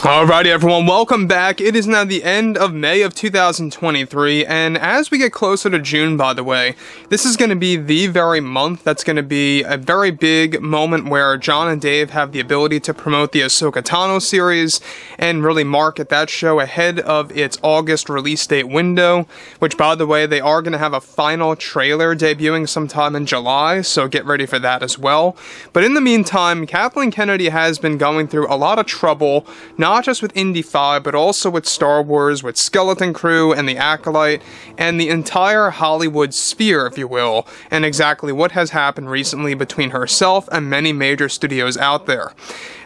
Alrighty everyone, welcome back. It is now the end of May of 2023, and as we get closer to June, by the way, this is going to be the very month that's going to be a very big moment where John and Dave have the ability to promote the Ahsoka Tano series and really market that show ahead of its August release date window, which, by the way, they are going to have a final trailer debuting sometime in July, so get ready for that as well. But in the meantime, Kathleen Kennedy has been going through a lot of trouble, not just with INDY 5, but also with Star Wars, with Skeleton Crew and the Acolyte, and the entire Hollywood sphere, if you will, and exactly what has happened recently between herself and many major studios out there.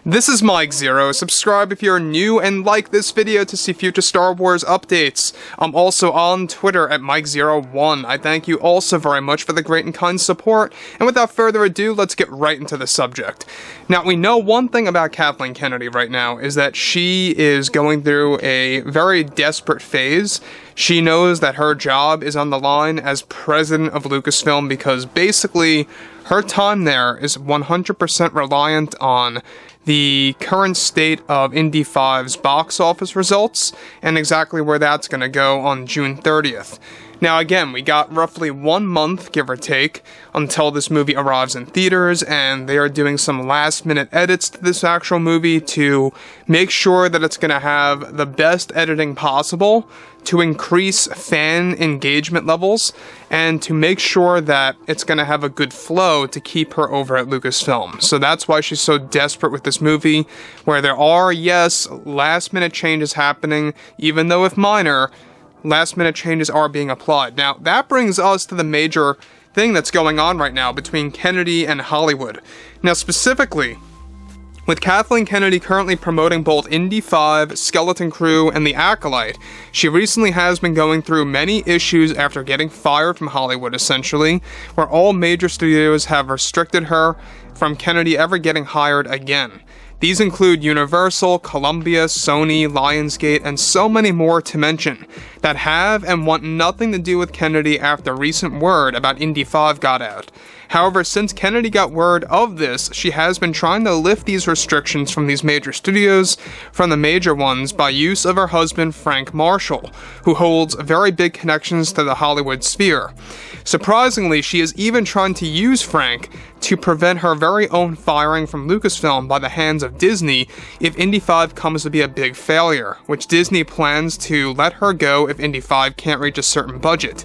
This is Mike Zero. Subscribe if you're new and like this video to see future Star Wars updates. I'm also on Twitter at Mike01. I thank you also very much for the great and kind support, and without further ado, let's get right into the subject. Now, we know one thing about Kathleen Kennedy right now is that she is going through a very desperate phase. She knows that her job is on the line as president of Lucasfilm because basically her time there is 100% reliant on the current state of INDY 5's box office results and exactly where that's going to go on June 30th. Now again, we got roughly 1 month, give or take, until this movie arrives in theaters, and they are doing some last-minute edits to this actual movie to make sure that it's going to have the best editing possible to increase fan engagement levels and to make sure that it's going to have a good flow to keep her over at Lucasfilm. So that's why she's so desperate with this movie, where there are, yes, last-minute changes happening, even though if minor, last-minute changes are being applied. Now, that brings us to the major thing that's going on right now between Kennedy and Hollywood. Now, specifically, with Kathleen Kennedy currently promoting both INDY 5, Skeleton Crew, and The Acolyte, she recently has been going through many issues after getting fired from Hollywood, essentially, where all major studios have restricted her from Kennedy ever getting hired again. These include Universal, Columbia, Sony, Lionsgate, and so many more to mention, that have and want nothing to do with Kennedy after recent word about INDY 5 got out. However, since Kennedy got word of this, she has been trying to lift these restrictions from these major studios, from the major ones, by use of her husband Frank Marshall, who holds very big connections to the Hollywood sphere. Surprisingly, she is even trying to use Frank to prevent her very own firing from Lucasfilm by the hands of Disney if INDY 5 comes to be a big failure, which Disney plans to let her go if INDY 5 can't reach a certain budget.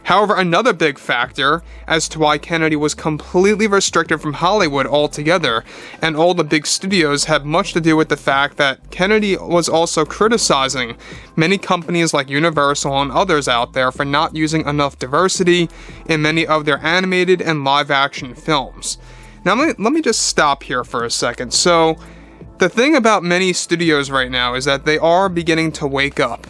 However, another big factor as to why Kennedy was completely restricted from Hollywood altogether, and all the big studios, had much to do with the fact that Kennedy was also criticizing many companies like Universal and others out there for not using enough diversity in many of their animated and live-action films. Now, let me just stop here for a second. So, the thing about many studios right now is that they are beginning to wake up.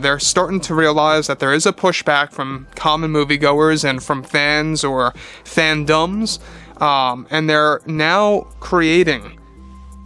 They're starting to realize that there is a pushback from common moviegoers and from fans or fandoms, and they're now creating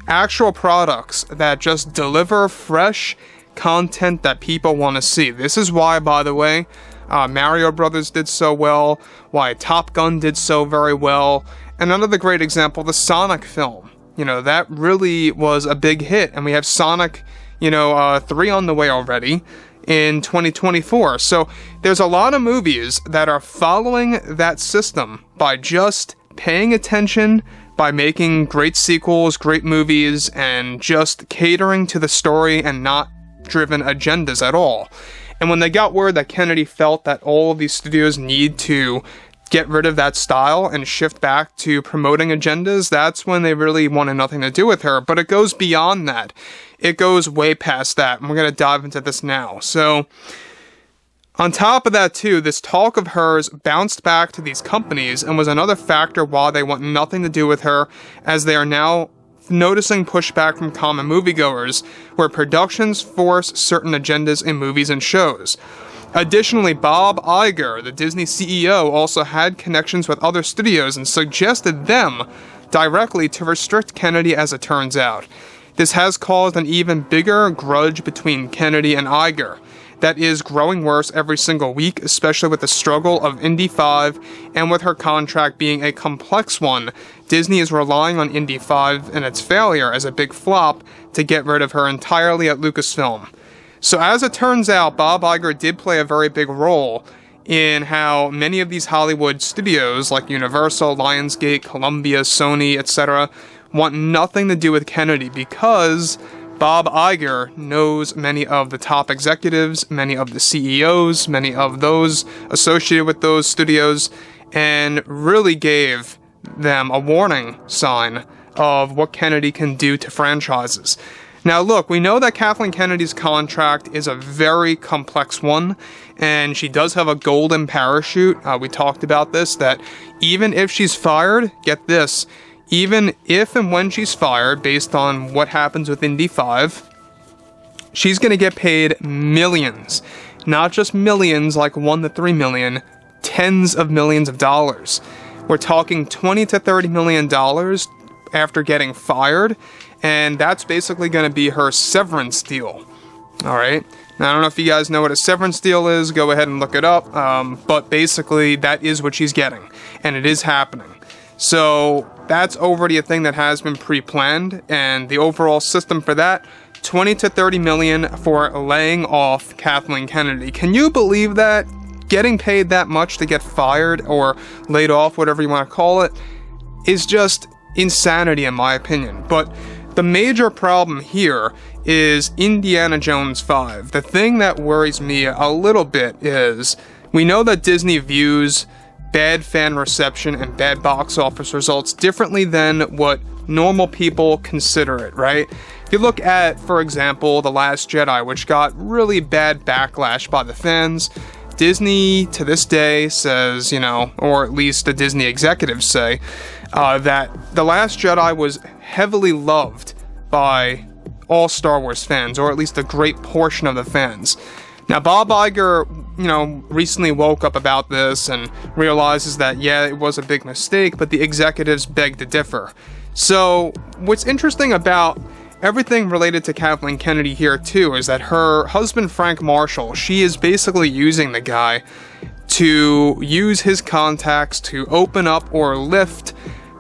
actual products that just deliver fresh content that people want to see. This is why, by the way, Mario Brothers did so well, why Top Gun did so very well, and another great example, the Sonic film. You know, that really was a big hit, and we have Sonic 3 on the way already in 2024. So there's a lot of movies that are following that system by just paying attention, by making great sequels, great movies, and just catering to the story and not driven agendas at all. And when they got word that Kennedy felt that all of these studios need to get rid of that style and shift back to promoting agendas, that's when they really wanted nothing to do with her. But it goes beyond that. It goes way past that, and we're going to dive into this now. So, on top of that too, this talk of hers bounced back to these companies and was another factor why they want nothing to do with her, as they are now noticing pushback from common moviegoers, where productions force certain agendas in movies and shows. Additionally, Bob Iger, the Disney CEO, also had connections with other studios and suggested them directly to restrict Kennedy, as it turns out. This has caused an even bigger grudge between Kennedy and Iger. that is growing worse every single week, especially with the struggle of Indy 5 and with her contract being a complex one. Disney is relying on Indy 5 and its failure as a big flop to get rid of her entirely at Lucasfilm. So as it turns out, Bob Iger did play a very big role in how many of these Hollywood studios like Universal, Lionsgate, Columbia, Sony, etc. want nothing to do with Kennedy because Bob Iger knows many of the top executives, many of the CEOs, many of those associated with those studios, and really gave them a warning sign of what Kennedy can do to franchises. Now look, we know that Kathleen Kennedy's contract is a very complex one, and she does have a golden parachute. We talked about this, that even if she's fired, get this, even if and when she's fired, based on what happens with Indy 5, she's going to get paid millions. Not just millions like 1 to 3 million, tens of millions of dollars. We're talking $20 to $30 million after getting fired, and that's basically going to be her severance deal. Alright, now I don't know if you guys know what a severance deal is, go ahead and look it up, but basically that is what she's getting, and it is happening. So that's already a thing that has been pre-planned, and the overall system for that, 20 to 30 million for laying off Kathleen Kennedy. Can you believe that? Getting paid that much to get fired or laid off, whatever you want to call it, is just insanity in my opinion. But the major problem here is Indiana Jones 5. The thing that worries me a little bit is we know that Disney views bad fan reception and bad box office results differently than what normal people consider it, right? If you look at, for example, The Last Jedi, which got really bad backlash by the fans, Disney to this day says, or at least the Disney executives say, that The Last Jedi was heavily loved by all Star Wars fans, or at least a great portion of the fans. Now, Bob Iger, recently woke up about this and realizes that, yeah, it was a big mistake, but the executives beg to differ. So, what's interesting about everything related to Kathleen Kennedy here, too, is that her husband, Frank Marshall, she is basically using the guy to use his contacts to open up or lift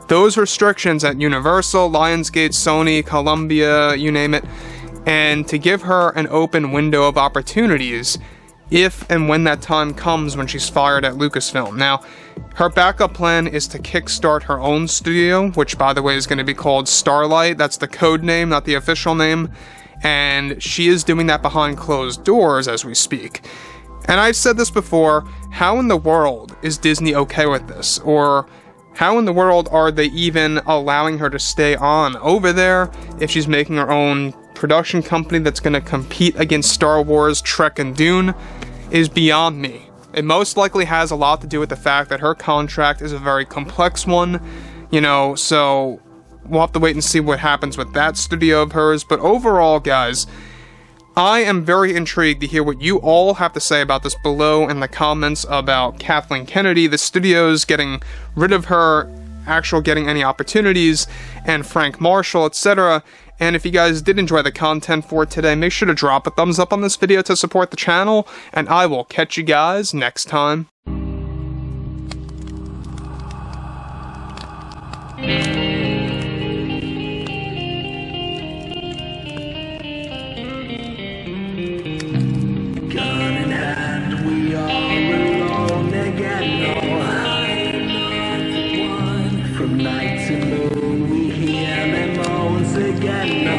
those restrictions at Universal, Lionsgate, Sony, Columbia, you name it, and to give her an open window of opportunities if and when that time comes when she's fired at Lucasfilm. Now, her backup plan is to kickstart her own studio, which, by the way, is going to be called Starlight. That's the code name, not the official name. And she is doing that behind closed doors as we speak. And I've said this before, how in the world is Disney okay with this? Or how in the world are they even allowing her to stay on over there if she's making her own production company that's going to compete against Star Wars, Trek, and Dune? Is beyond me. It most likely has a lot to do with the fact that her contract is a very complex one, so we'll have to wait and see what happens with that studio of hers. But overall, guys, I am very intrigued to hear what you all have to say about this below in the comments about Kathleen Kennedy, the studios getting rid of her, getting any opportunities, and Frank Marshall, etc. And if you guys did enjoy the content for today, make sure to drop a thumbs up on this video to support the channel, and I will catch you guys next time. Gun in hand, we are alone again. No, I'm not the one. From night to moon, we hear them moans again.